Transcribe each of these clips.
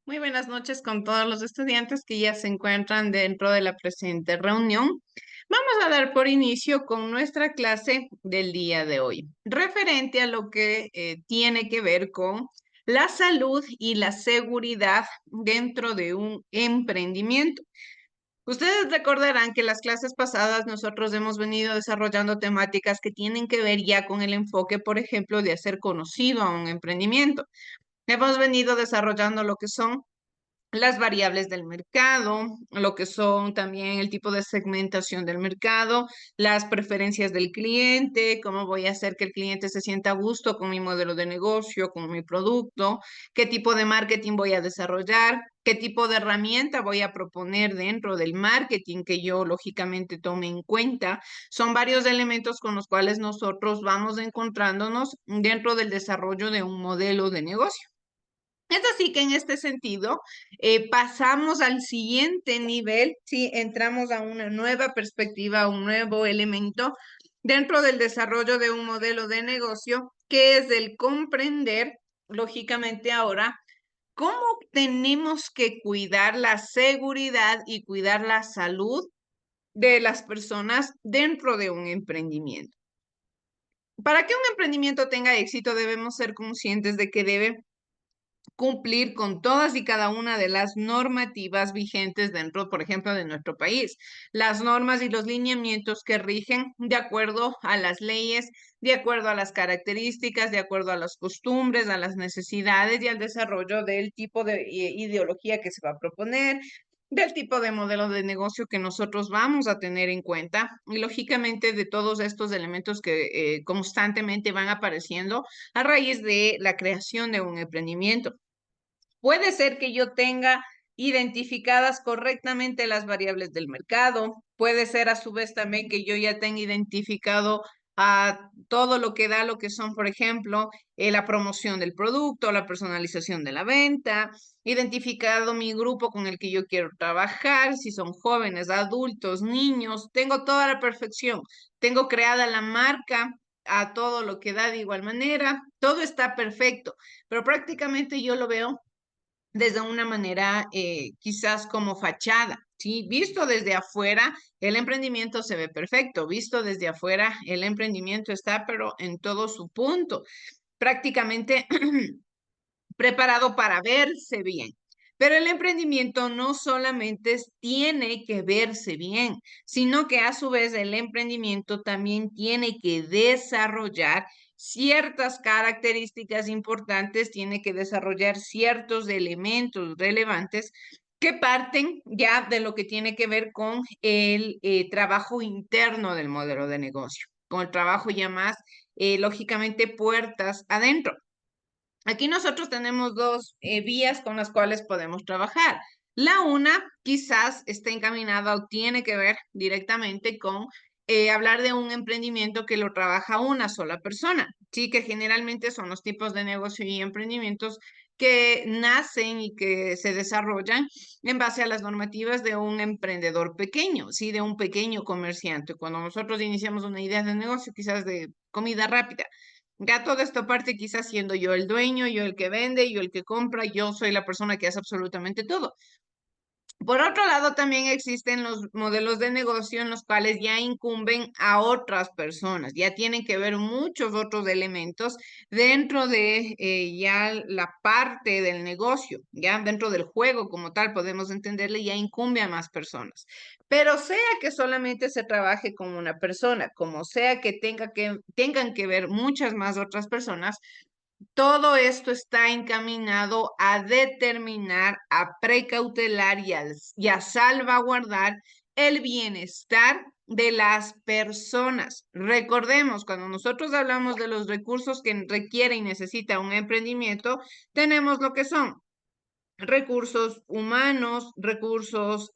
Muy buenas noches con todos los estudiantes que ya se encuentran dentro de la presente reunión. Vamos a dar por inicio con nuestra clase del día de hoy, referente a lo que tiene que ver con la salud y la seguridad dentro de un emprendimiento. Ustedes recordarán que las clases pasadas nosotros hemos venido desarrollando temáticas que tienen que ver ya con el enfoque, por ejemplo, de hacer conocido a un emprendimiento. Hemos venido desarrollando lo que son las variables del mercado, lo que son también el tipo de segmentación del mercado, las preferencias del cliente, cómo voy a hacer que el cliente se sienta a gusto con mi modelo de negocio, con mi producto, qué tipo de marketing voy a desarrollar, qué tipo de herramienta voy a proponer dentro del marketing que yo lógicamente tome en cuenta. Son varios elementos con los cuales nosotros vamos encontrándonos dentro del desarrollo de un modelo de negocio. Es así que en este sentido pasamos al siguiente nivel, si entramos a una nueva perspectiva, a un nuevo elemento dentro del desarrollo de un modelo de negocio, que es el comprender, lógicamente ahora, cómo tenemos que cuidar la seguridad y cuidar la salud de las personas dentro de un emprendimiento. Para que un emprendimiento tenga éxito, debemos ser conscientes de que debe cumplir con todas y cada una de las normativas vigentes dentro, por ejemplo, de nuestro país. Las normas y los lineamientos que rigen de acuerdo a las leyes, de acuerdo a las características, de acuerdo a las costumbres, a las necesidades y al desarrollo del tipo de ideología que se va a proponer, del tipo de modelo de negocio que nosotros vamos a tener en cuenta y lógicamente de todos estos elementos que constantemente van apareciendo a raíz de la creación de un emprendimiento. Puede ser que yo tenga identificadas correctamente las variables del mercado. Puede ser a su vez también que yo ya tenga identificado a todo lo que da lo que son, por ejemplo, la promoción del producto, la personalización de la venta, identificado mi grupo con el que yo quiero trabajar, si son jóvenes, adultos, niños, tengo toda la perfección, tengo creada la marca a todo lo que da de igual manera, todo está perfecto, pero prácticamente yo lo veo desde una manera quizás como fachada, ¿sí? Visto desde afuera, el emprendimiento se ve perfecto, visto desde afuera, el emprendimiento está pero en todo su punto, prácticamente preparado para verse bien. Pero el emprendimiento no solamente tiene que verse bien, sino que a su vez el emprendimiento también tiene que desarrollar ciertas características importantes, tiene que desarrollar ciertos elementos relevantes que parten ya de lo que tiene que ver con el trabajo interno del modelo de negocio, con el trabajo ya más, lógicamente, puertas adentro. Aquí nosotros tenemos dos vías con las cuales podemos trabajar. La una quizás esté encaminada o tiene que ver directamente con hablar de un emprendimiento que lo trabaja una sola persona. Sí, que generalmente son los tipos de negocio y emprendimientos que nacen y que se desarrollan en base a las normativas de un emprendedor pequeño, sí, de un pequeño comerciante. Cuando nosotros iniciamos una idea de negocio, quizás de comida rápida, ya todo esto parte quizás siendo yo el dueño, yo el que vende, yo el que compra, yo soy la persona que hace absolutamente todo. Por otro lado, también existen los modelos de negocio en los cuales ya incumben a otras personas, ya tienen que ver muchos otros elementos dentro de ya la parte del negocio, ya dentro del juego como tal, podemos entenderle, ya incumbe a más personas. Pero sea que solamente se trabaje con una persona, como sea que tengan que ver muchas más otras personas, todo esto está encaminado a determinar, a precautelar y a salvaguardar el bienestar de las personas. Recordemos, cuando nosotros hablamos de los recursos que requiere y necesita un emprendimiento, tenemos lo que son recursos humanos, recursos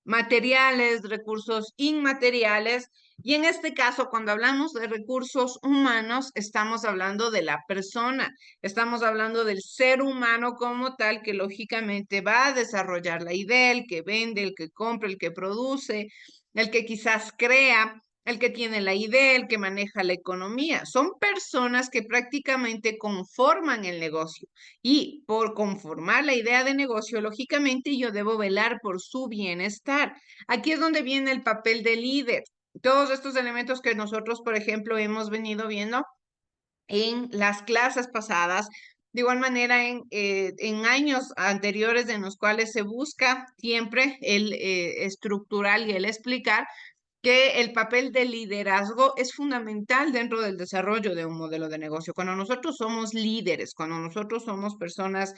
materiales, recursos inmateriales. Y en este caso, cuando hablamos de recursos humanos, estamos hablando de la persona, estamos hablando del ser humano como tal, que lógicamente va a desarrollar la idea, el que vende, el que compra, el que produce, el que quizás crea. el que tiene la idea, el que maneja la economía. Son personas que prácticamente conforman el negocio. Y por conformar la idea de negocio, lógicamente yo debo velar por su bienestar. Aquí es donde viene el papel de líder. Todos estos elementos que nosotros, por ejemplo, hemos venido viendo en las clases pasadas, de igual manera en años anteriores en los cuales se busca siempre el estructural y el explicar que el papel de liderazgo es fundamental dentro del desarrollo de un modelo de negocio. Cuando nosotros somos líderes, cuando nosotros somos personas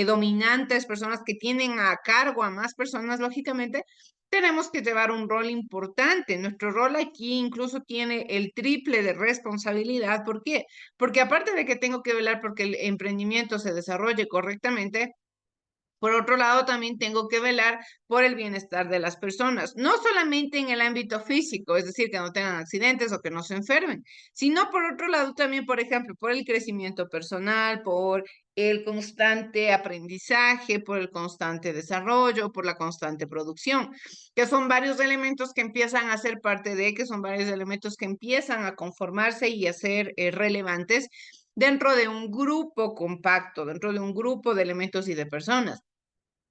dominantes, personas que tienen a cargo a más personas, lógicamente, tenemos que llevar un rol importante. Nuestro rol aquí incluso tiene el triple de responsabilidad. ¿Por qué? Porque aparte de que tengo que velar porque el emprendimiento se desarrolle correctamente, por otro lado, también tengo que velar por el bienestar de las personas, no solamente en el ámbito físico, es decir, que no tengan accidentes o que no se enfermen, sino por otro lado también, por ejemplo, por el crecimiento personal, por el constante aprendizaje, por el constante desarrollo, por la constante producción, que son varios elementos que empiezan a ser parte de, que son varios elementos que empiezan a conformarse y a ser relevantes dentro de un grupo compacto, dentro de un grupo de elementos y de personas.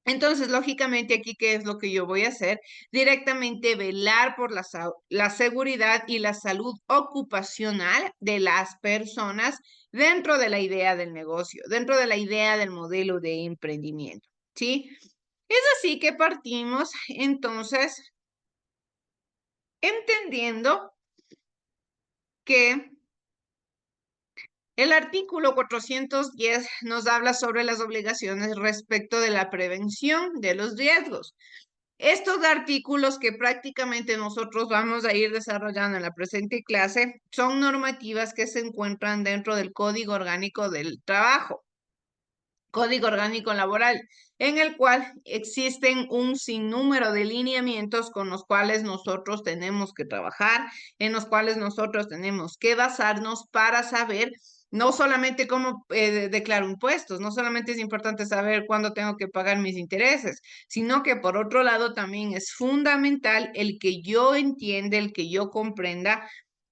Entonces, lógicamente, aquí, ¿qué es lo que yo voy a hacer? Directamente velar por la seguridad y la salud ocupacional de las personas dentro de la idea del negocio, dentro de la idea del modelo de emprendimiento, ¿sí? Es así que partimos, entonces, entendiendo que el artículo 410 nos habla sobre las obligaciones respecto de la prevención de los riesgos. Estos artículos que prácticamente nosotros vamos a ir desarrollando en la presente clase son normativas que se encuentran dentro del Código Orgánico del Trabajo, Código Orgánico Laboral, en el cual existen un sinnúmero de lineamientos con los cuales nosotros tenemos que trabajar, en los cuales nosotros tenemos que basarnos para saber no solamente cómo declaro impuestos, no solamente es importante saber cuándo tengo que pagar mis intereses, sino que por otro lado también es fundamental el que yo entienda, el que yo comprenda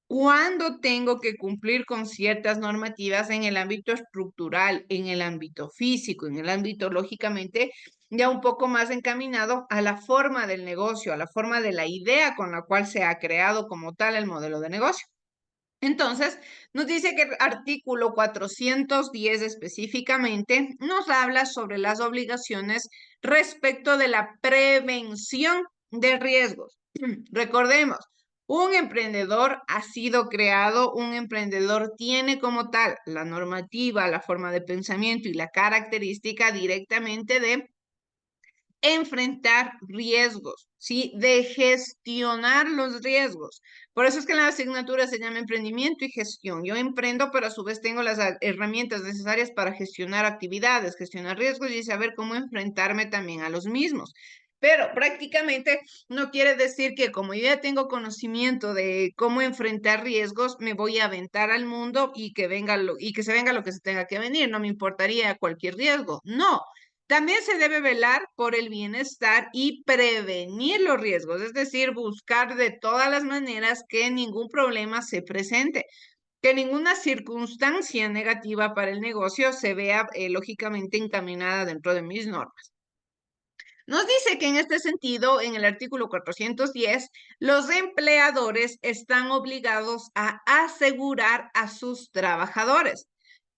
cuándo tengo que cumplir con ciertas normativas en el ámbito estructural, en el ámbito físico, en el ámbito, lógicamente, ya un poco más encaminado a la forma del negocio, a la forma de la idea con la cual se ha creado como tal el modelo de negocio. Entonces, nos dice que el artículo 410 específicamente nos habla sobre las obligaciones respecto de la prevención de riesgos. Recordemos, un emprendedor ha sido creado, un emprendedor tiene como tal la normativa, la forma de pensamiento y la característica directamente de enfrentar riesgos, ¿sí? De gestionar los riesgos. Por eso es que la asignatura se llama emprendimiento y gestión. Yo emprendo, pero a su vez tengo las herramientas necesarias para gestionar actividades, gestionar riesgos y saber cómo enfrentarme también a los mismos. Pero prácticamente no quiere decir que como yo ya tengo conocimiento de cómo enfrentar riesgos, me voy a aventar al mundo y que venga y que se venga lo que se tenga que venir. No me importaría cualquier riesgo. No, también se debe velar por el bienestar y prevenir los riesgos, es decir, buscar de todas las maneras que ningún problema se presente, que ninguna circunstancia negativa para el negocio se vea lógicamente encaminada dentro de mis normas. Nos dice que en este sentido, en el artículo 410, los empleadores están obligados a asegurar a sus trabajadores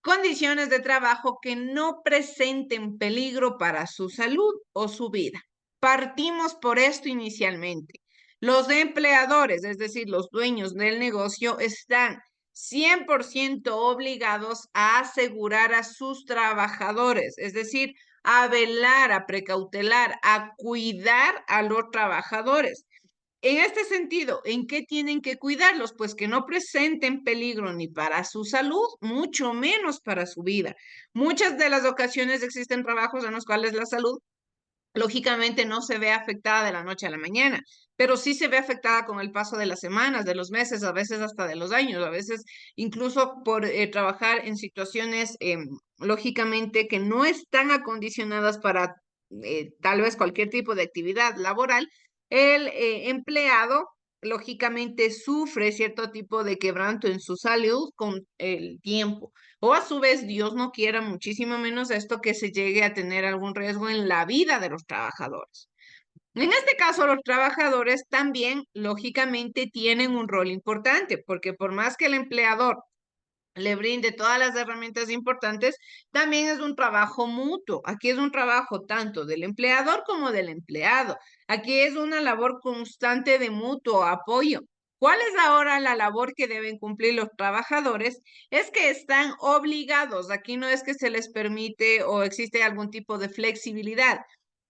condiciones de trabajo que no presenten peligro para su salud o su vida. Partimos por esto inicialmente. Los empleadores, es decir, los dueños del negocio, están 100% obligados a asegurar a sus trabajadores, es decir, a velar, a precautelar, a cuidar a los trabajadores. En este sentido, ¿en qué tienen que cuidarlos? Pues que no presenten peligro ni para su salud, mucho menos para su vida. Muchas de las ocasiones existen trabajos en los cuales la salud lógicamente no se ve afectada de la noche a la mañana, pero sí se ve afectada con el paso de las semanas, de los meses, a veces hasta de los años, a veces incluso por trabajar en situaciones lógicamente que no están acondicionadas para tal vez cualquier tipo de actividad laboral. El empleado lógicamente sufre cierto tipo de quebranto en su salud con el tiempo. O a su vez, Dios no quiera muchísimo menos esto, que se llegue a tener algún riesgo en la vida de los trabajadores. En este caso, los trabajadores también, lógicamente, tienen un rol importante, porque por más que el empleador le brinde todas las herramientas importantes, también es un trabajo mutuo. Aquí es un trabajo tanto del empleador como del empleado. Aquí es una labor constante de mutuo apoyo. ¿Cuál es ahora la labor que deben cumplir los trabajadores? Es que están obligados. Aquí no es que se les permite o existe algún tipo de flexibilidad.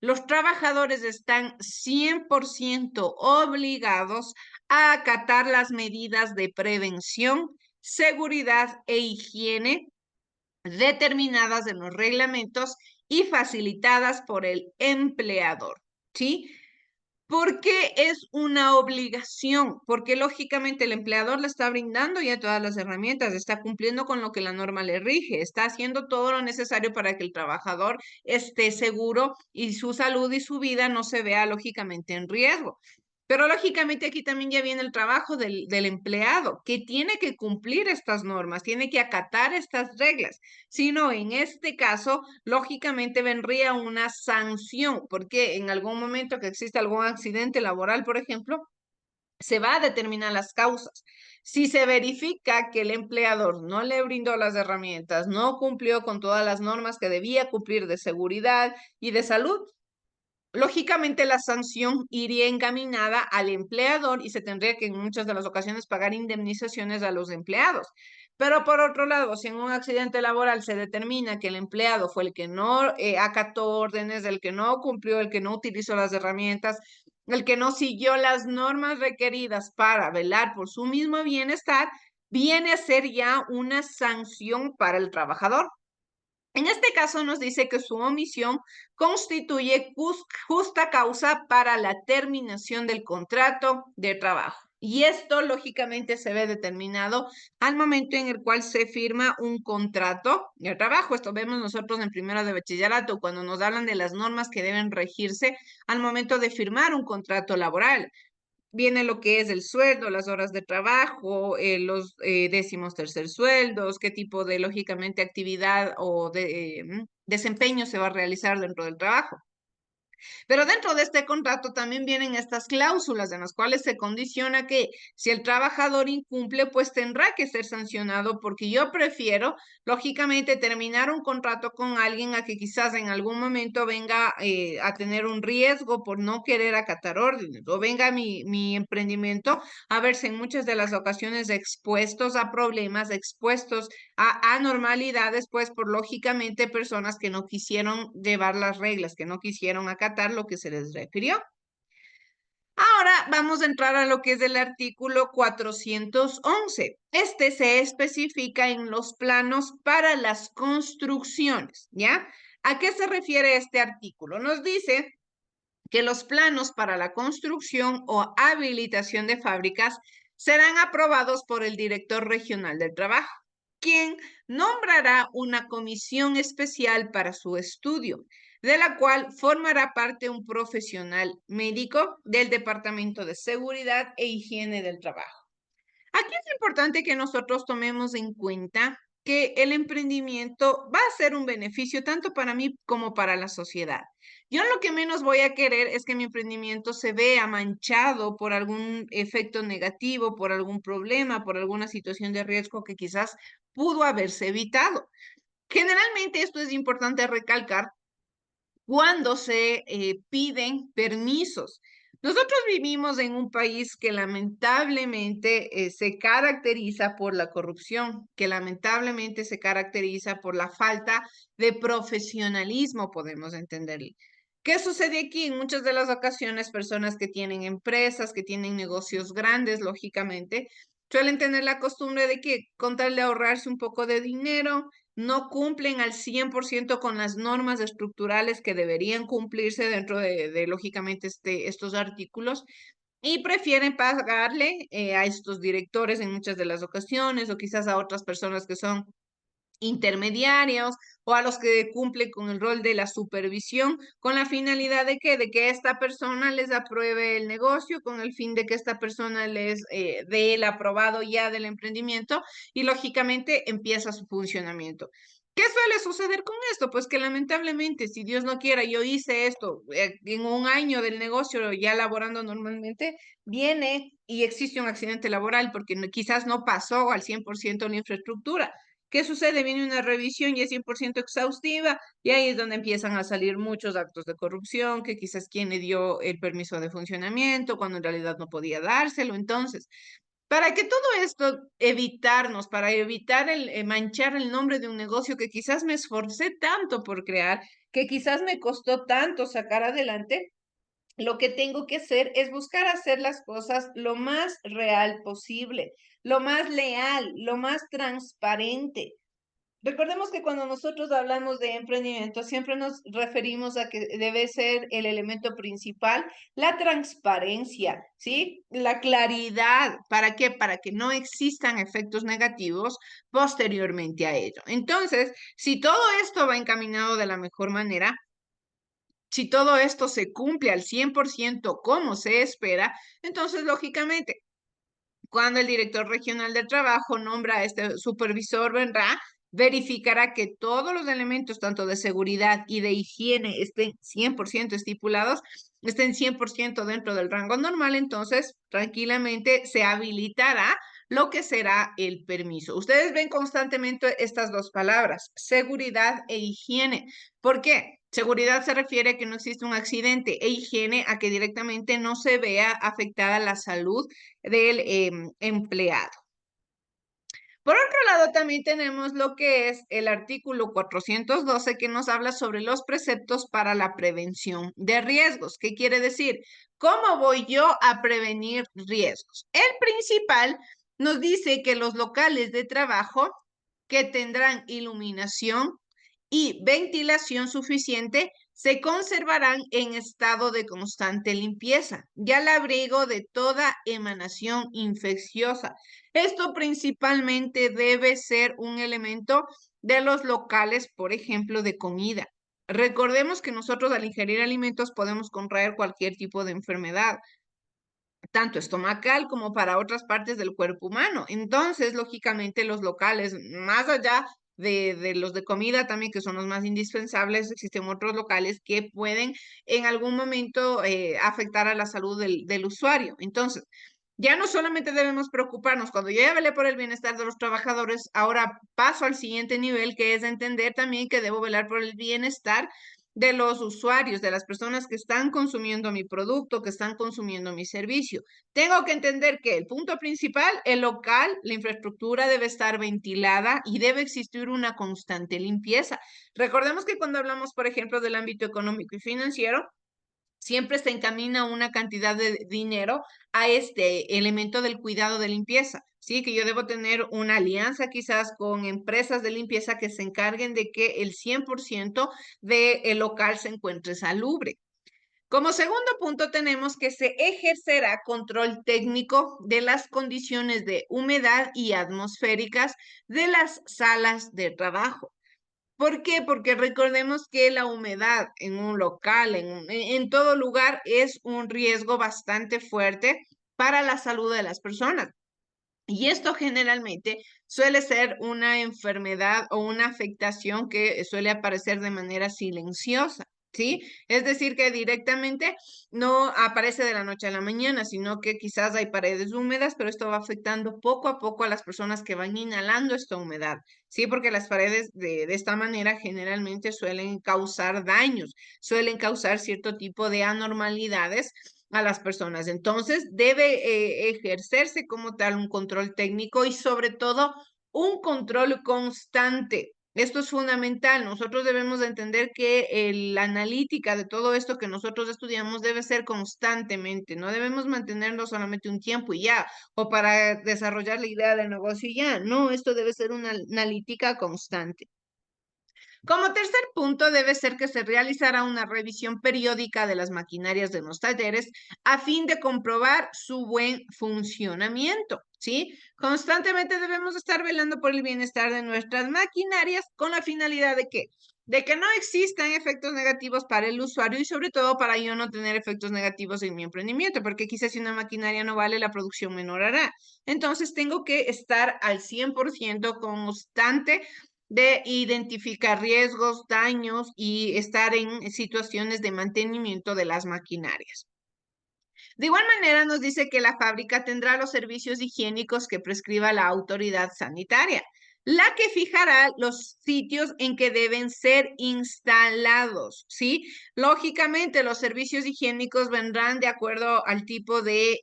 Los trabajadores están 100% obligados a acatar las medidas de prevención, seguridad e higiene determinadas en los reglamentos y facilitadas por el empleador, ¿sí? ¿Por qué es una obligación? Porque lógicamente el empleador le está brindando ya todas las herramientas, está cumpliendo con lo que la norma le rige, está haciendo todo lo necesario para que el trabajador esté seguro y su salud y su vida no se vea lógicamente en riesgo. Pero lógicamente aquí también ya viene el trabajo del empleado, que tiene que cumplir estas normas, tiene que acatar estas reglas. Si no, en este caso, lógicamente vendría una sanción, porque en algún momento que exista algún accidente laboral, por ejemplo, se va a determinar las causas. Si se verifica que el empleador no le brindó las herramientas, no cumplió con todas las normas que debía cumplir de seguridad y de salud, lógicamente la sanción iría encaminada al empleador y se tendría que en muchas de las ocasiones pagar indemnizaciones a los empleados. Pero por otro lado, si en un accidente laboral se determina que el empleado fue el que no acató órdenes, el que no cumplió, el que no utilizó las herramientas, el que no siguió las normas requeridas para velar por su mismo bienestar, viene a ser ya una sanción para el trabajador. En este caso nos dice que su omisión constituye justa causa para la terminación del contrato de trabajo. Y esto lógicamente se ve determinado al momento en el cual se firma un contrato de trabajo. Esto vemos nosotros en primero de bachillerato cuando nos hablan de las normas que deben regirse al momento de firmar un contrato laboral. Viene lo que es el sueldo, las horas de trabajo, los décimos tercer sueldos, qué tipo de, lógicamente, actividad o de desempeño se va a realizar dentro del trabajo. Pero dentro de este contrato también vienen estas cláusulas en las cuales se condiciona que si el trabajador incumple, pues tendrá que ser sancionado, porque yo prefiero, lógicamente, terminar un contrato con alguien a que quizás en algún momento venga a tener un riesgo por no querer acatar órdenes, o venga mi emprendimiento a verse en muchas de las ocasiones expuestos a problemas, expuestos a anormalidades, pues por lógicamente personas que no quisieron llevar las reglas, que no quisieron acatar lo que se les refirió. Ahora vamos a entrar a lo que es el artículo 411. Este se especifica en los planos para las construcciones, ¿ya? ¿A qué se refiere este artículo? Nos dice que los planos para la construcción o habilitación de fábricas serán aprobados por el director regional del trabajo, quien nombrará una comisión especial para su estudio, de la cual formará parte un profesional médico del Departamento de Seguridad e Higiene del Trabajo. Aquí es importante que nosotros tomemos en cuenta que el emprendimiento va a ser un beneficio tanto para mí como para la sociedad. Yo lo que menos voy a querer es que mi emprendimiento se vea manchado por algún efecto negativo, por algún problema, por alguna situación de riesgo que quizás pudo haberse evitado. Generalmente esto es importante recalcar cuando se piden permisos. Nosotros vivimos en un país que lamentablemente se caracteriza por la corrupción, que lamentablemente se caracteriza por la falta de profesionalismo, podemos entenderlo. ¿Qué sucede aquí? En muchas de las ocasiones, personas que tienen empresas, que tienen negocios grandes, lógicamente, suelen tener la costumbre de que con tal de ahorrarse un poco de dinero, no cumplen al 100% con las normas estructurales que deberían cumplirse dentro de lógicamente, estos artículos y prefieren pagarle a estos directores en muchas de las ocasiones o quizás a otras personas que son intermediarios o a los que cumplen con el rol de la supervisión, con la finalidad de que esta persona les apruebe el negocio, con el fin de que esta persona les dé el aprobado ya del emprendimiento y lógicamente empieza su funcionamiento. ¿Qué suele suceder con esto? Pues que lamentablemente, si Dios no quiera, yo hice esto en un año del negocio ya laborando normalmente, viene y existe un accidente laboral porque quizás no pasó al 100% la infraestructura. ¿Qué sucede? Viene una revisión y es 100% exhaustiva y ahí es donde empiezan a salir muchos actos de corrupción, que quizás quien le dio el permiso de funcionamiento cuando en realidad no podía dárselo. Entonces, para que todo esto evitarnos, para evitar el manchar el nombre de un negocio que quizás me esforcé tanto por crear, que quizás me costó tanto sacar adelante, lo que tengo que hacer es buscar hacer las cosas lo más real posible, lo más leal, lo más transparente. Recordemos que cuando nosotros hablamos de emprendimiento, siempre nos referimos a que debe ser el elemento principal la transparencia, ¿sí? La claridad. ¿Para qué? Para que no existan efectos negativos posteriormente a ello. Entonces, si todo esto va encaminado de la mejor manera, si todo esto se cumple al 100% como se espera, entonces, lógicamente, cuando el director regional del trabajo nombra a este supervisor, vendrá, verificará que todos los elementos, tanto de seguridad y de higiene, estén 100% estipulados, estén 100% dentro del rango normal, entonces tranquilamente se habilitará lo que será el permiso. Ustedes ven constantemente estas dos palabras, seguridad e higiene. ¿Por qué? Seguridad se refiere a que no existe un accidente e higiene a que directamente no se vea afectada la salud del empleado. Por otro lado, también tenemos lo que es el artículo 412 que nos habla sobre los preceptos para la prevención de riesgos. ¿Qué quiere decir? ¿Cómo voy yo a prevenir riesgos? El principal nos dice que los locales de trabajo que tendrán iluminación y ventilación suficiente se conservarán en estado de constante limpieza y al abrigo de toda emanación infecciosa. Esto principalmente debe ser un elemento de los locales, por ejemplo, de comida. Recordemos que nosotros al ingerir alimentos podemos contraer cualquier tipo de enfermedad, tanto estomacal como para otras partes del cuerpo humano. Entonces, lógicamente, los locales, más allá de los de comida también, que son los más indispensables, existen otros locales que pueden en algún momento afectar a la salud del usuario. Entonces, ya no solamente debemos preocuparnos, cuando yo ya velé por el bienestar de los trabajadores, ahora paso al siguiente nivel, que es entender también que debo velar por el bienestar de los usuarios, de las personas que están consumiendo mi producto, que están consumiendo mi servicio. Tengo que entender que el punto principal, el local, la infraestructura debe estar ventilada y debe existir una constante limpieza. Recordemos que cuando hablamos, por ejemplo, del ámbito económico y financiero, siempre se encamina una cantidad de dinero a este elemento del cuidado de limpieza. Sí, que yo debo tener una alianza quizás con empresas de limpieza que se encarguen de que el 100% del local se encuentre salubre. Como segundo punto tenemos que se ejercerá control técnico de las condiciones de humedad y atmosféricas de las salas de trabajo. ¿Por qué? Porque recordemos que la humedad en un local, en todo lugar, es un riesgo bastante fuerte para la salud de las personas. Y esto generalmente suele ser una enfermedad o una afectación que suele aparecer de manera silenciosa, ¿sí? Es decir, que directamente no aparece de la noche a la mañana, sino que quizás hay paredes húmedas, pero esto va afectando poco a poco a las personas que van inhalando esta humedad, ¿sí? Porque las paredes de esta manera generalmente suelen causar daños, suelen causar cierto tipo de anormalidades a las personas. Entonces, debe ejercerse como tal un control técnico y sobre todo un control constante. Esto es fundamental. Nosotros debemos de entender que la analítica de todo esto que nosotros estudiamos debe ser constantemente. No debemos mantenernos solamente un tiempo y ya, o para desarrollar la idea del negocio y ya. No, esto debe ser una analítica constante. Como tercer punto, debe ser que se realizará una revisión periódica de las maquinarias de los talleres a fin de comprobar su buen funcionamiento, ¿sí? Constantemente debemos estar velando por el bienestar de nuestras maquinarias con la finalidad de que no existan efectos negativos para el usuario y sobre todo para yo no tener efectos negativos en mi emprendimiento, porque quizás si una maquinaria no vale, la producción menorará. Entonces tengo que estar al 100% constante de identificar riesgos, daños y estar en situaciones de mantenimiento de las maquinarias. De igual manera, nos dice que la fábrica tendrá los servicios higiénicos que prescriba la autoridad sanitaria, la que fijará los sitios en que deben ser instalados, ¿sí? Lógicamente, los servicios higiénicos vendrán de acuerdo al tipo de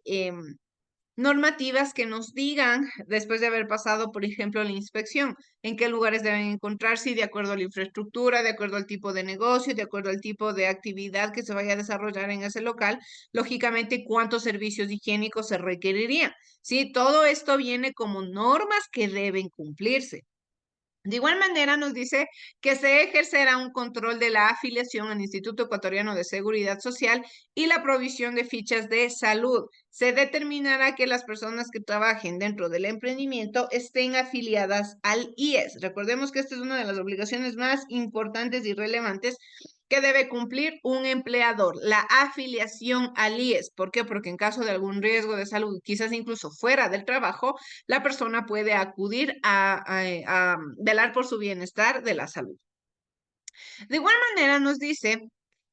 normativas que nos digan, después de haber pasado, por ejemplo, la inspección, en qué lugares deben encontrarse y de acuerdo a la infraestructura, de acuerdo al tipo de negocio, de acuerdo al tipo de actividad que se vaya a desarrollar en ese local, lógicamente cuántos servicios higiénicos se requerirían. Sí, todo esto viene como normas que deben cumplirse. De igual manera, nos dice que se ejercerá un control de la afiliación al Instituto Ecuatoriano de Seguridad Social y la provisión de fichas de salud. Se determinará que las personas que trabajen dentro del emprendimiento estén afiliadas al IES. Recordemos que esta es una de las obligaciones más importantes y relevantes que debe cumplir un empleador, la afiliación al IES. ¿Por qué? Porque en caso de algún riesgo de salud, quizás incluso fuera del trabajo, la persona puede acudir a velar por su bienestar de la salud. De igual manera, nos dice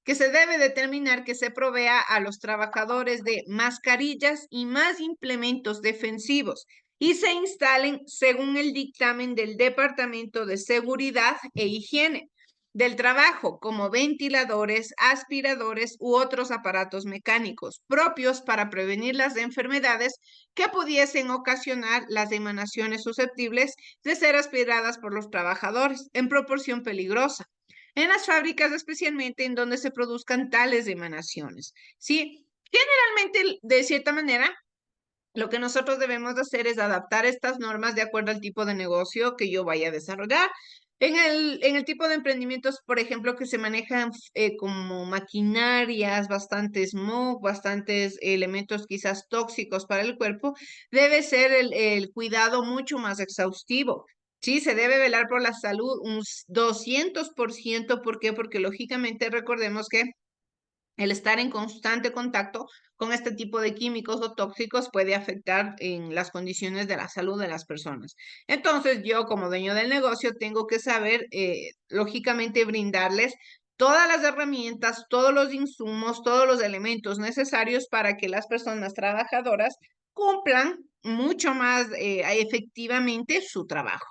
que se debe determinar que se provea a los trabajadores de mascarillas y más implementos defensivos y se instalen según el dictamen del Departamento de Seguridad e Higiene del Trabajo, como ventiladores, aspiradores u otros aparatos mecánicos propios para prevenir las enfermedades que pudiesen ocasionar las emanaciones susceptibles de ser aspiradas por los trabajadores en proporción peligrosa en las fábricas, especialmente en donde se produzcan tales emanaciones. Sí, generalmente, de cierta manera, lo que nosotros debemos de hacer es adaptar estas normas de acuerdo al tipo de negocio que yo vaya a desarrollar. En el tipo de emprendimientos, por ejemplo, que se manejan como maquinarias, bastantes smog, bastantes elementos quizás tóxicos para el cuerpo, debe ser el cuidado mucho más exhaustivo. Sí, se debe velar por la salud un 200%. ¿Por qué? Porque lógicamente recordemos que el estar en constante contacto con este tipo de químicos o tóxicos puede afectar en las condiciones de la salud de las personas. Entonces, yo como dueño del negocio tengo que saber, lógicamente, brindarles todas las herramientas, todos los insumos, todos los elementos necesarios para que las personas trabajadoras cumplan mucho más efectivamente su trabajo.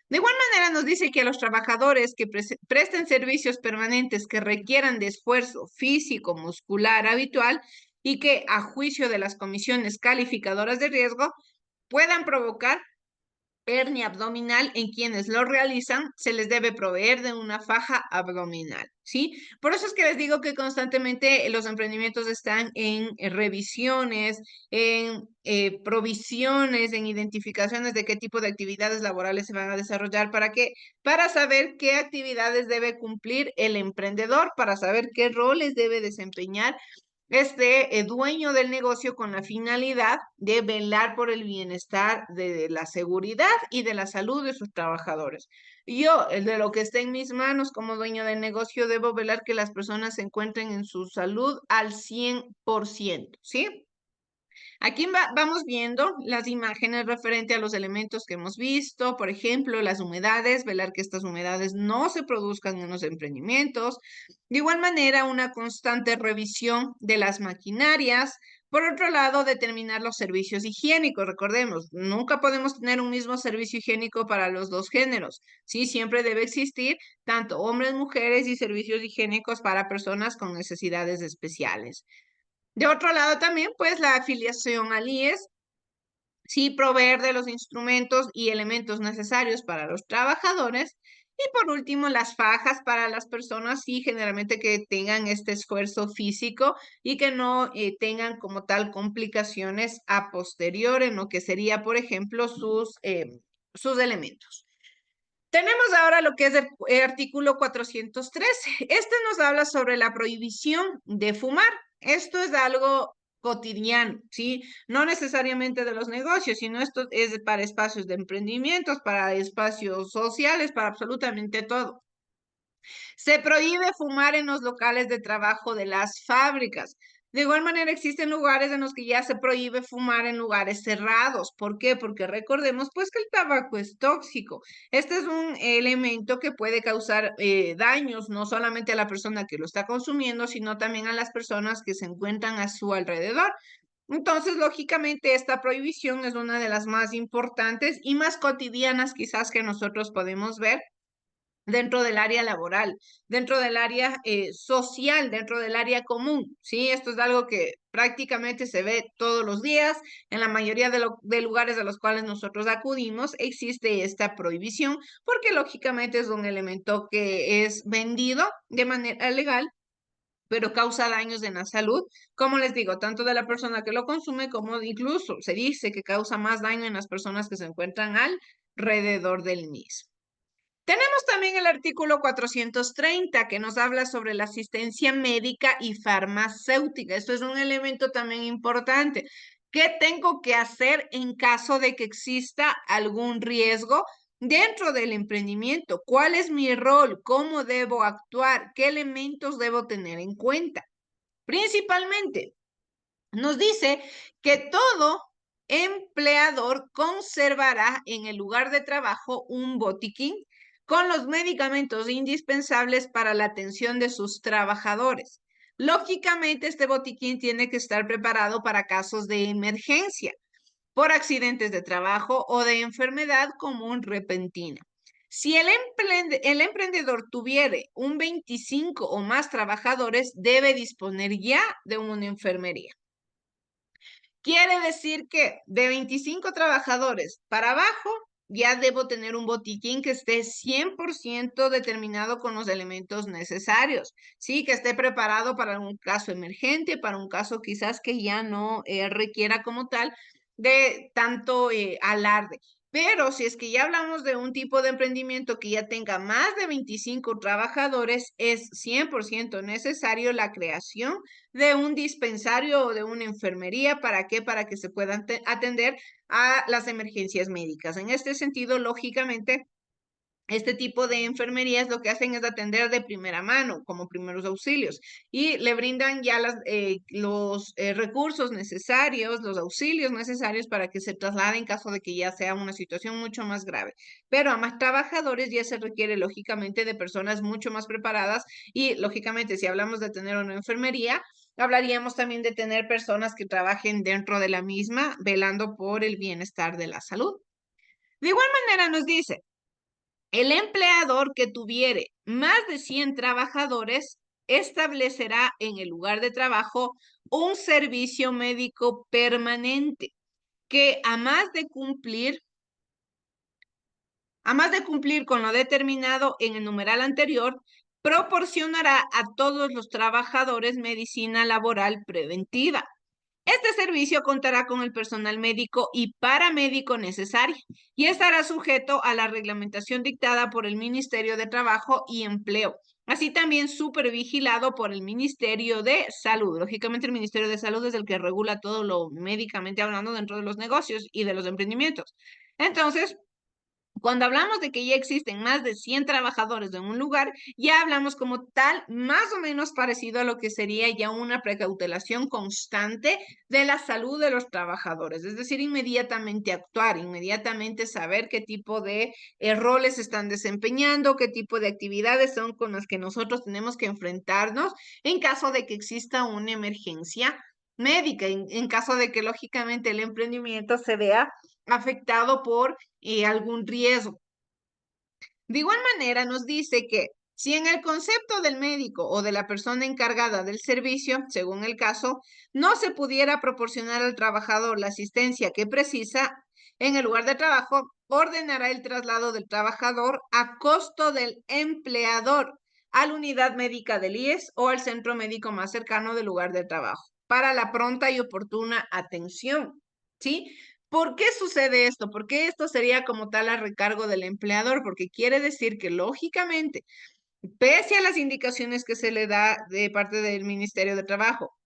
De igual manera nos dice que a los trabajadores que presten servicios permanentes que requieran de esfuerzo físico, muscular habitual y que a juicio de las comisiones calificadoras de riesgo puedan provocar hernia abdominal en quienes lo realizan, se les debe proveer de una faja abdominal, ¿sí? Por eso es que les digo que constantemente los emprendimientos están en revisiones, en provisiones, en identificaciones de qué tipo de actividades laborales se van a desarrollar, ¿para qué? Para saber qué actividades debe cumplir el emprendedor, para saber qué roles debe desempeñar dueño del negocio con la finalidad de velar por el bienestar de la seguridad y de la salud de sus trabajadores. Yo, de lo que esté en mis manos como dueño del negocio, debo velar que las personas se encuentren en su salud al 100%, ¿sí? Aquí vamos viendo las imágenes referente a los elementos que hemos visto, por ejemplo, las humedades, velar que estas humedades no se produzcan en los emprendimientos. De igual manera, una constante revisión de las maquinarias. Por otro lado, determinar los servicios higiénicos. Recordemos, nunca podemos tener un mismo servicio higiénico para los dos géneros. Sí, siempre debe existir tanto hombres, mujeres y servicios higiénicos para personas con necesidades especiales. De otro lado también, pues la afiliación al IES, sí proveer de los instrumentos y elementos necesarios para los trabajadores. Y por último, las fajas para las personas, sí, generalmente que tengan este esfuerzo físico y que no tengan como tal complicaciones a posterior en lo que sería, por ejemplo, sus elementos. Tenemos ahora lo que es el artículo 413. Este nos habla sobre la prohibición de fumar. Esto es algo cotidiano, ¿sí? No necesariamente de los negocios, sino esto es para espacios de emprendimientos, para espacios sociales, para absolutamente todo. Se prohíbe fumar en los locales de trabajo de las fábricas. De igual manera, existen lugares en los que ya se prohíbe fumar en lugares cerrados. ¿Por qué? Porque recordemos pues que el tabaco es tóxico. Este es un elemento que puede causar daños no solamente a la persona que lo está consumiendo, sino también a las personas que se encuentran a su alrededor. Entonces, lógicamente, esta prohibición es una de las más importantes y más cotidianas quizás que nosotros podemos ver dentro del área laboral, dentro del área social, dentro del área común, ¿sí? Esto es algo que prácticamente se ve todos los días. En la mayoría de lugares a los cuales nosotros acudimos existe esta prohibición porque lógicamente es un elemento que es vendido de manera legal, pero causa daños en la salud, como les digo, tanto de la persona que lo consume como incluso se dice que causa más daño en las personas que se encuentran alrededor del mismo. Tenemos también el artículo 430 que nos habla sobre la asistencia médica y farmacéutica. Esto es un elemento también importante. ¿Qué tengo que hacer en caso de que exista algún riesgo dentro del emprendimiento? ¿Cuál es mi rol? ¿Cómo debo actuar? ¿Qué elementos debo tener en cuenta? Principalmente, nos dice que todo empleador conservará en el lugar de trabajo un botiquín con los medicamentos indispensables para la atención de sus trabajadores. Lógicamente, este botiquín tiene que estar preparado para casos de emergencia por accidentes de trabajo o de enfermedad común repentina. Si el emprendedor tuviere un 25 o más trabajadores, debe disponer ya de una enfermería. Quiere decir que de 25 trabajadores para abajo, ya debo tener un botiquín que esté 100% determinado con los elementos necesarios, ¿sí? Que esté preparado para un caso emergente, para un caso quizás que ya no requiera como tal de tanto alarde. Pero si es que ya hablamos de un tipo de emprendimiento que ya tenga más de 25 trabajadores, es 100% necesario la creación de un dispensario o de una enfermería. ¿Para qué? Para que se puedan atender a las emergencias médicas. En este sentido, lógicamente, este tipo de enfermerías lo que hacen es atender de primera mano, como primeros auxilios, y le brindan ya los recursos necesarios, los auxilios necesarios para que se traslade en caso de que ya sea una situación mucho más grave. Pero a más trabajadores ya se requiere, lógicamente, de personas mucho más preparadas y, lógicamente, si hablamos de tener una enfermería, hablaríamos también de tener personas que trabajen dentro de la misma, velando por el bienestar de la salud. De igual manera nos dice, el empleador que tuviere más de 100 trabajadores establecerá en el lugar de trabajo un servicio médico permanente que a más de cumplir con lo determinado en el numeral anterior, proporcionará a todos los trabajadores medicina laboral preventiva. Este servicio contará con el personal médico y paramédico necesario y estará sujeto a la reglamentación dictada por el Ministerio de Trabajo y Empleo, así también supervigilado por el Ministerio de Salud. Lógicamente, el Ministerio de Salud es el que regula todo lo médicamente hablando dentro de los negocios y de los emprendimientos. Entonces, cuando hablamos de que ya existen más de 100 trabajadores en un lugar, ya hablamos como tal, más o menos parecido a lo que sería ya una precautelación constante de la salud de los trabajadores. Es decir, inmediatamente actuar, inmediatamente saber qué tipo de roles están desempeñando, qué tipo de actividades son con las que nosotros tenemos que enfrentarnos en caso de que exista una emergencia médica, en caso de que lógicamente el emprendimiento se vea afectado por algún riesgo. De igual manera, nos dice que si en el concepto del médico o de la persona encargada del servicio, según el caso, no se pudiera proporcionar al trabajador la asistencia que precisa, en el lugar de trabajo, ordenará el traslado del trabajador a costo del empleador a la unidad médica del IES o al centro médico más cercano del lugar de trabajo para la pronta y oportuna atención. ¿Sí? ¿Por qué sucede esto? ¿Por qué esto sería como tal a recargo del empleador? Porque quiere decir que lógicamente, pese a las indicaciones que se le da de parte del Ministerio de Trabajo,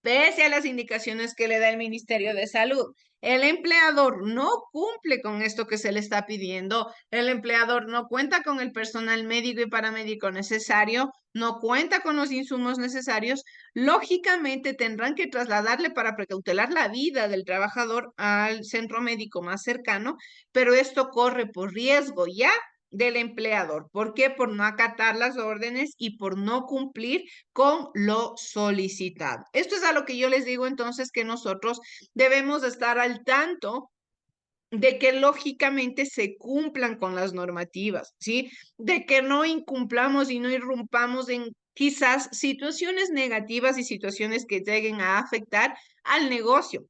pese a las indicaciones que le da el Ministerio de Salud, el empleador no cumple con esto que se le está pidiendo, el empleador no cuenta con el personal médico y paramédico necesario, no cuenta con los insumos necesarios, lógicamente tendrán que trasladarle para precautelar la vida del trabajador al centro médico más cercano, pero esto corre por riesgo ya del empleador. ¿Por qué? Por no acatar las órdenes y por no cumplir con lo solicitado. Esto es a lo que yo les digo entonces que nosotros debemos estar al tanto de que lógicamente se cumplan con las normativas, ¿sí? De que no incumplamos y no irrumpamos en quizás situaciones negativas y situaciones que lleguen a afectar al negocio,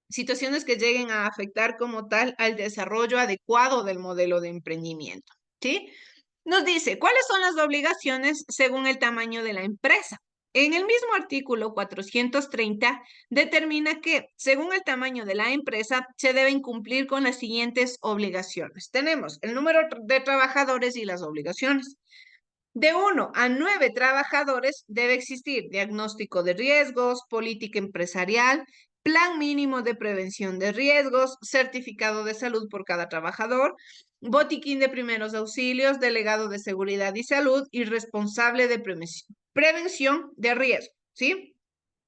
situaciones que lleguen a afectar como tal al desarrollo adecuado del modelo de emprendimiento, ¿sí? Nos dice, ¿cuáles son las obligaciones según el tamaño de la empresa? En el mismo artículo 430 determina que, según el tamaño de la empresa, se deben cumplir con las siguientes obligaciones. Tenemos el número de trabajadores y las obligaciones. De 1 a 9 trabajadores debe existir diagnóstico de riesgos, política empresarial, plan mínimo de prevención de riesgos, certificado de salud por cada trabajador, botiquín de primeros auxilios, delegado de seguridad y salud y responsable de prevención de riesgo, ¿sí?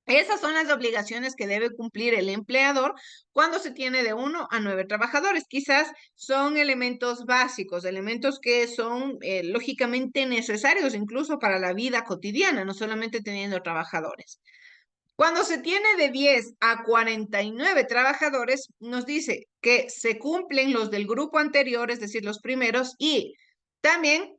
Esas son las obligaciones que debe cumplir el empleador cuando se tiene de 1 a 9 trabajadores. Quizás son elementos básicos, elementos que son lógicamente necesarios incluso para la vida cotidiana, no solamente teniendo trabajadores. Cuando se tiene de 10 a 49 trabajadores, nos dice que se cumplen los del grupo anterior, es decir, los primeros, y también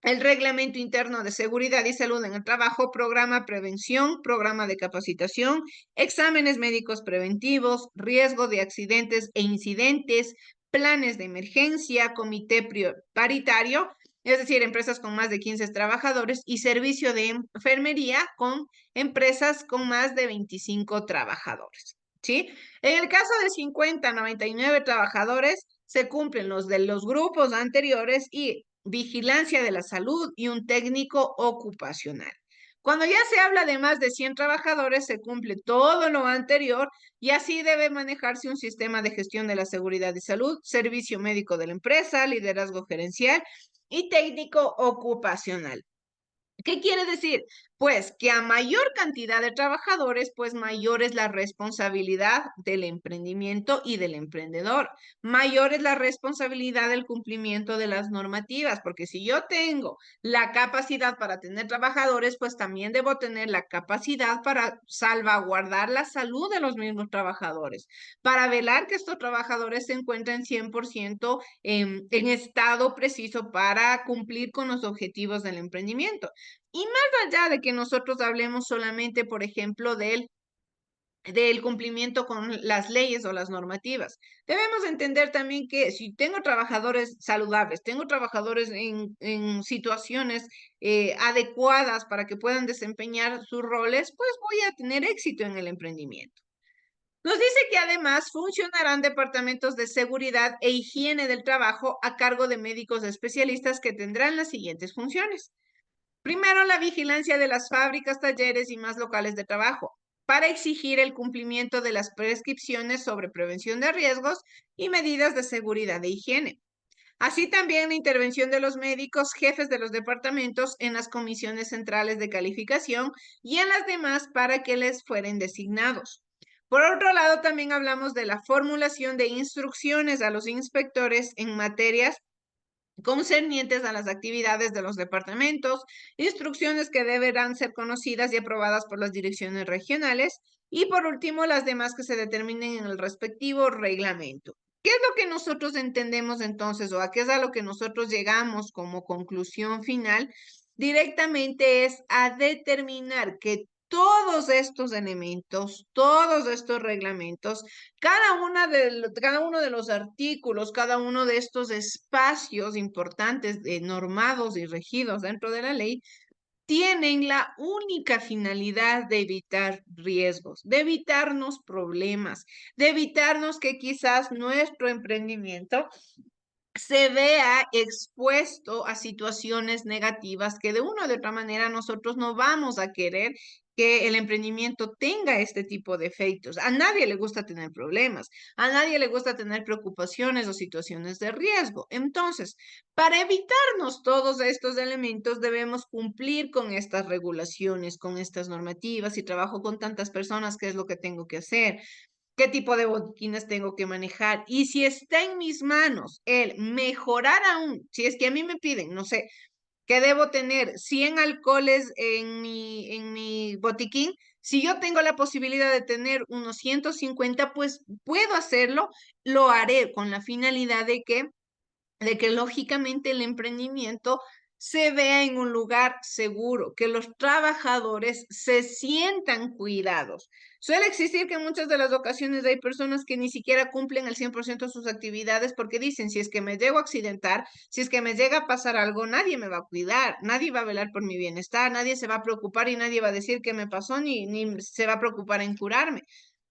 el Reglamento Interno de Seguridad y Salud en el Trabajo, programa prevención, programa de capacitación, exámenes médicos preventivos, riesgo de accidentes e incidentes, planes de emergencia, comité paritario, es decir, empresas con más de 15 trabajadores, y servicio de enfermería con empresas con más de 25 trabajadores. ¿Sí? En el caso de 50 a 99 trabajadores, se cumplen los de los grupos anteriores y vigilancia de la salud y un técnico ocupacional. Cuando ya se habla de más de 100 trabajadores, se cumple todo lo anterior y así debe manejarse un sistema de gestión de la seguridad y salud, servicio médico de la empresa, liderazgo gerencial y técnico ocupacional. ¿Qué quiere decir? Pues que a mayor cantidad de trabajadores, pues mayor es la responsabilidad del emprendimiento y del emprendedor. Mayor es la responsabilidad del cumplimiento de las normativas, porque si yo tengo la capacidad para tener trabajadores, pues también debo tener la capacidad para salvaguardar la salud de los mismos trabajadores, para velar que estos trabajadores se encuentren 100% en estado preciso para cumplir con los objetivos del emprendimiento. Y más allá de que nosotros hablemos solamente, por ejemplo, del cumplimiento con las leyes o las normativas. Debemos entender también que si tengo trabajadores saludables, tengo trabajadores en situaciones adecuadas para que puedan desempeñar sus roles, pues voy a tener éxito en el emprendimiento. Nos dice que además funcionarán departamentos de seguridad e higiene del trabajo a cargo de médicos especialistas que tendrán las siguientes funciones. Primero, la vigilancia de las fábricas, talleres y más locales de trabajo para exigir el cumplimiento de las prescripciones sobre prevención de riesgos y medidas de seguridad e higiene. Así también la intervención de los médicos, jefes de los departamentos en las comisiones centrales de calificación y en las demás para que les fueren designados. Por otro lado, también hablamos de la formulación de instrucciones a los inspectores en materias concernientes a las actividades de los departamentos, instrucciones que deberán ser conocidas y aprobadas por las direcciones regionales y por último las demás que se determinen en el respectivo reglamento. ¿Qué es lo que nosotros entendemos entonces o a qué es a lo que nosotros llegamos como conclusión final? Directamente es a determinar que todos estos elementos, todos estos reglamentos, cada uno de los artículos, cada uno de estos espacios importantes normados y regidos dentro de la ley, tienen la única finalidad de evitar riesgos, de evitarnos problemas, de evitarnos que quizás nuestro emprendimiento se vea expuesto a situaciones negativas que de una o de otra manera nosotros no vamos a querer que el emprendimiento tenga este tipo de efectos. A nadie le gusta tener problemas, a nadie le gusta tener preocupaciones o situaciones de riesgo. Entonces, para evitarnos todos estos elementos, debemos cumplir con estas regulaciones, con estas normativas. Si trabajo con tantas personas, ¿qué es lo que tengo que hacer? ¿Qué tipo de botiquines tengo que manejar? Y si está en mis manos el mejorar aún, si es que a mí me piden, no sé, que debo tener 100 alcoholes en mi botiquín, si yo tengo la posibilidad de tener unos 150, pues puedo hacerlo, lo haré con la finalidad de que lógicamente el emprendimiento se vea en un lugar seguro, que los trabajadores se sientan cuidados. Suele existir que en muchas de las ocasiones hay personas que ni siquiera cumplen al 100% de sus actividades porque dicen, si es que me llego a accidentar, si es que me llega a pasar algo, nadie me va a cuidar, nadie va a velar por mi bienestar, nadie se va a preocupar y nadie va a decir qué me pasó ni se va a preocupar en curarme.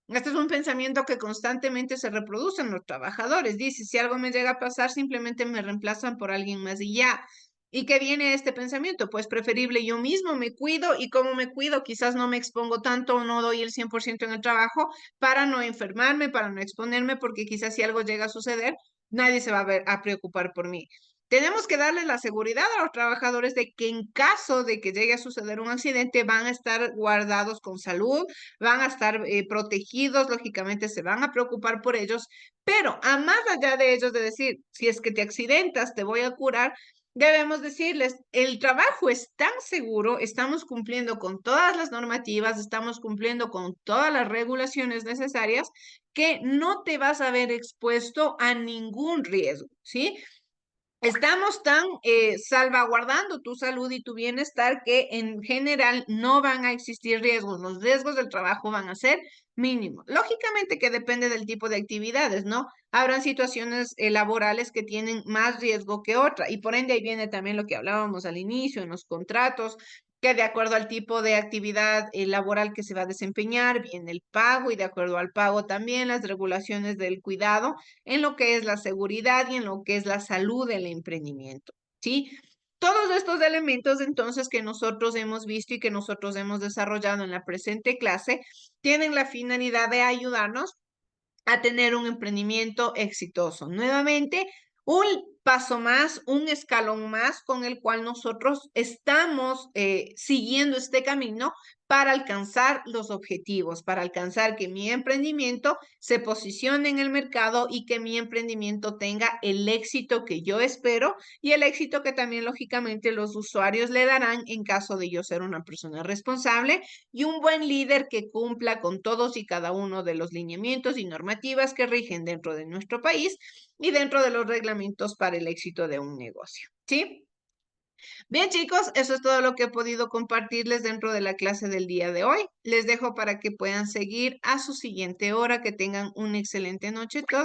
Este es un pensamiento que constantemente se reproduce en los trabajadores. Dice, si algo me llega a pasar, simplemente me reemplazan por alguien más y ya. ¿Y qué viene este pensamiento? Pues preferible yo mismo me cuido y como me cuido, quizás no me expongo tanto o no doy el 100% en el trabajo para no enfermarme, para no exponerme, porque quizás si algo llega a suceder, nadie se va a preocupar por mí. Tenemos que darle la seguridad a los trabajadores de que en caso de que llegue a suceder un accidente, van a estar guardados con salud, van a estar protegidos, lógicamente se van a preocupar por ellos, pero a más allá de ellos de decir, si es que te accidentas, te voy a curar, debemos decirles, el trabajo es tan seguro, estamos cumpliendo con todas las normativas, estamos cumpliendo con todas las regulaciones necesarias, que no te vas a ver expuesto a ningún riesgo, ¿sí? Estamos tan salvaguardando tu salud y tu bienestar que en general no van a existir riesgos. Los riesgos del trabajo van a ser mínimos. Lógicamente que depende del tipo de actividades, ¿no? Habrán situaciones laborales que tienen más riesgo que otra y por ende ahí viene también lo que hablábamos al inicio en los contratos, que de acuerdo al tipo de actividad laboral que se va a desempeñar, viene el pago y de acuerdo al pago también las regulaciones del cuidado en lo que es la seguridad y en lo que es la salud del emprendimiento, ¿sí? Todos estos elementos entonces que nosotros hemos visto y que nosotros hemos desarrollado en la presente clase tienen la finalidad de ayudarnos a tener un emprendimiento exitoso. Nuevamente, un paso más, un escalón más con el cual nosotros estamos siguiendo este camino para alcanzar los objetivos, para alcanzar que mi emprendimiento se posicione en el mercado y que mi emprendimiento tenga el éxito que yo espero y el éxito que también lógicamente los usuarios le darán en caso de yo ser una persona responsable y un buen líder que cumpla con todos y cada uno de los lineamientos y normativas que rigen dentro de nuestro país y dentro de los reglamentos para el éxito de un negocio. ¿Sí? Bien, chicos, eso es todo lo que he podido compartirles dentro de la clase del día de hoy. Les dejo para que puedan seguir a su siguiente hora, que tengan una excelente noche todos.